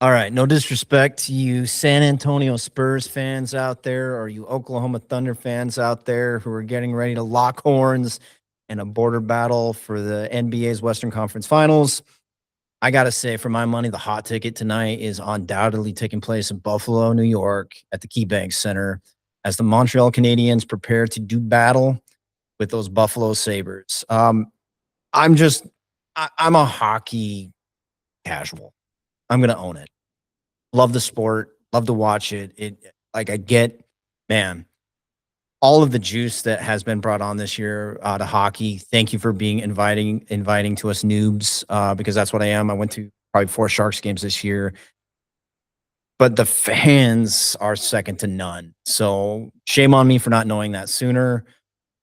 All right, no disrespect to you San Antonio Spurs fans out there or you Oklahoma Thunder fans out there who are getting ready to lock horns in a border battle for the NBA's Western Conference Finals. I got to say, for my money, the hot ticket tonight is undoubtedly taking place in Buffalo, New York at the KeyBank Center as the Montreal Canadiens prepare to do battle with those Buffalo Sabres. I'm just, I'm a hockey casual. I'm going to own it. Love the sport, love to watch it. Like I get, man, all of the juice that has been brought on this year to hockey. Thank you for being inviting to us noobs, because that's what I am. I went to probably 4 Sharks games this year, but the fans are second to none. So shame on me for not knowing that sooner.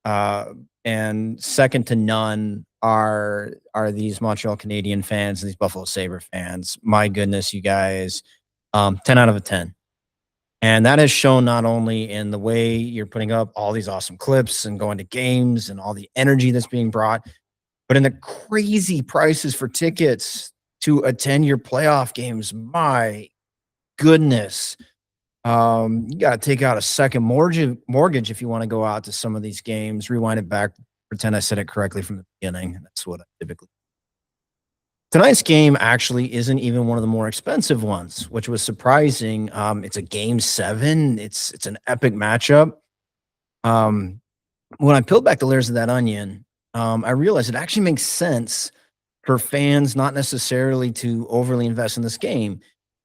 Uh, and second to none are these Montreal Canadian fans and these Buffalo Sabre fans. My goodness, you guys, 10 out of a 10. And that has shown not only in the way you're putting up all these awesome clips and going to games and all the energy that's being brought, but in the crazy prices for tickets to attend your playoff games. My goodness. You got to take out a second mortgage if you want to go out to some of these games. Rewind it back, pretend I said it correctly from the beginning. That's what I typically. Tonight's game actually isn't even one of the more expensive ones, which was surprising. It's a game 7. It's an epic matchup. Um, when I peeled back the layers of that onion, I realized it actually makes sense for fans not necessarily to overly invest in this game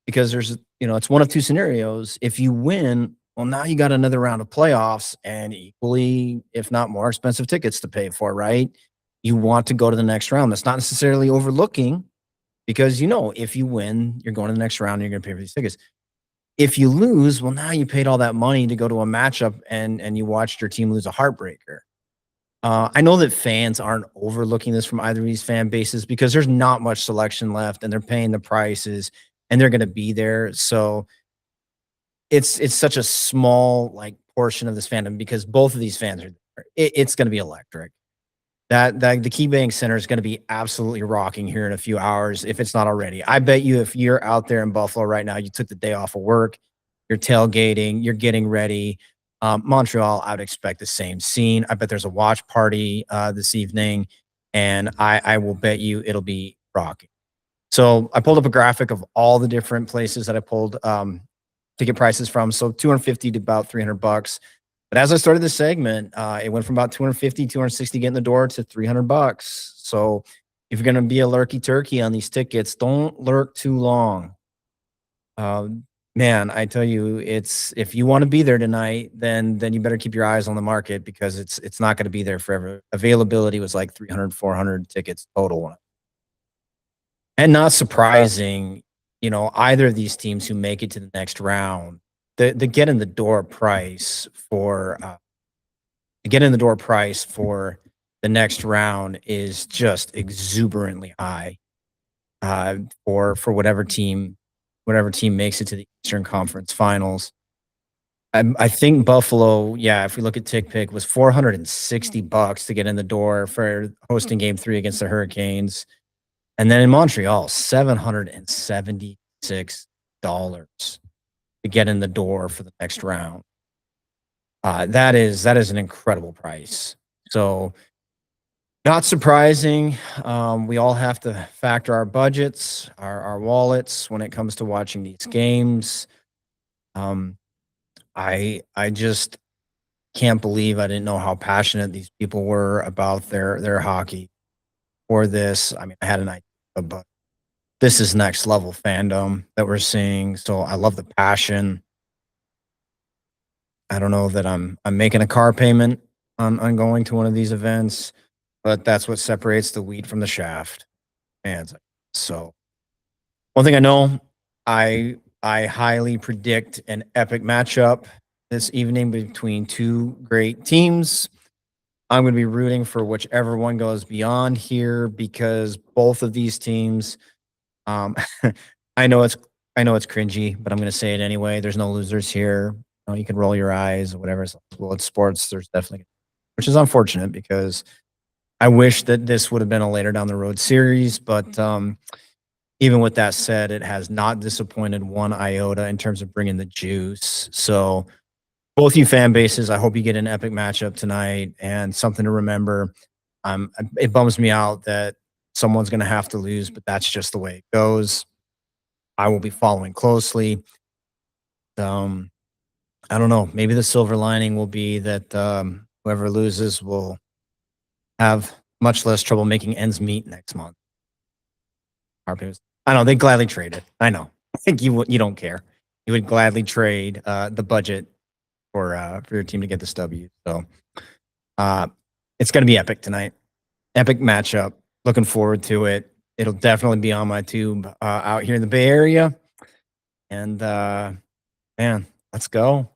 because it's one of 2 scenarios. If you win, well, now you got another round of playoffs and equally, if not more expensive tickets to pay for, right? You want to go to the next round. That's not necessarily overlooking because, if you win, you're going to the next round and you're going to pay for these tickets. If you lose, well, now you paid all that money to go to a matchup and you watched your team lose a heartbreaker. I know that fans aren't overlooking this from either of these fan bases because there's not much selection left and they're paying the prices and they're going to be there. So it's such a small portion of this fandom because both of these fans are there. It's going to be electric. That the KeyBank Center is going to be absolutely rocking here in a few hours if it's not already. I bet you if you're out there in Buffalo right now, you took the day off of work, you're tailgating, you're getting ready. Montreal, I would expect the same scene. I bet there's a watch party this evening, and I will bet you it'll be rocking. So I pulled up a graphic of all the different places that I pulled ticket prices from. So 250 to about $300. But as I started this segment, it went from about 250, 260 getting the door to $300. So if you're going to be a lurky turkey on these tickets, don't lurk too long. Man, I tell you, if you want to be there tonight, then you better keep your eyes on the market because it's not going to be there forever. Availability was like 300, 400 tickets total. And not surprising, either of these teams who make it to the next round, the get in the door price for the next round is just exuberantly high for whatever team makes it to the Eastern Conference Finals. I think Buffalo, if we look at TickPick, was $460 to get in the door for hosting Game 3 against the Hurricanes. And then in Montreal, $776 to get in the door for the next round. That is an incredible price. So not surprising. We all have to factor our budgets, our wallets when it comes to watching these games. I just can't believe I didn't know how passionate these people were about their hockey for this. I mean, I had an idea, but this is next level fandom that we're seeing. So I love the passion. I don't know that I'm making a car payment on going to one of these events, but that's what separates the wheat from the shaft. And so one thing I know, I highly predict an epic matchup this evening between 2 great teams. I'm going to be rooting for whichever one goes beyond here because both of these teams, I know it's cringy, but I'm going to say it anyway. There's no losers here. You can roll your eyes or whatever. Well, it's sports. There's definitely, which is unfortunate because I wish that this would have been a later down the road series, but even with that said, it has not disappointed one iota in terms of bringing the juice. So both you fan bases, I hope you get an epic matchup tonight and something to remember. It bums me out that someone's going to have to lose, but that's just the way it goes. I will be following closely. Um, I don't know. Maybe the silver lining will be that whoever loses will have much less trouble making ends meet next month. I know they gladly trade it. I know. I think you don't care. You would gladly trade the budget for your team to get this W. So it's going to be epic tonight. Epic matchup. Looking forward to it. It'll definitely be on my tube out here in the Bay Area. And man, let's go.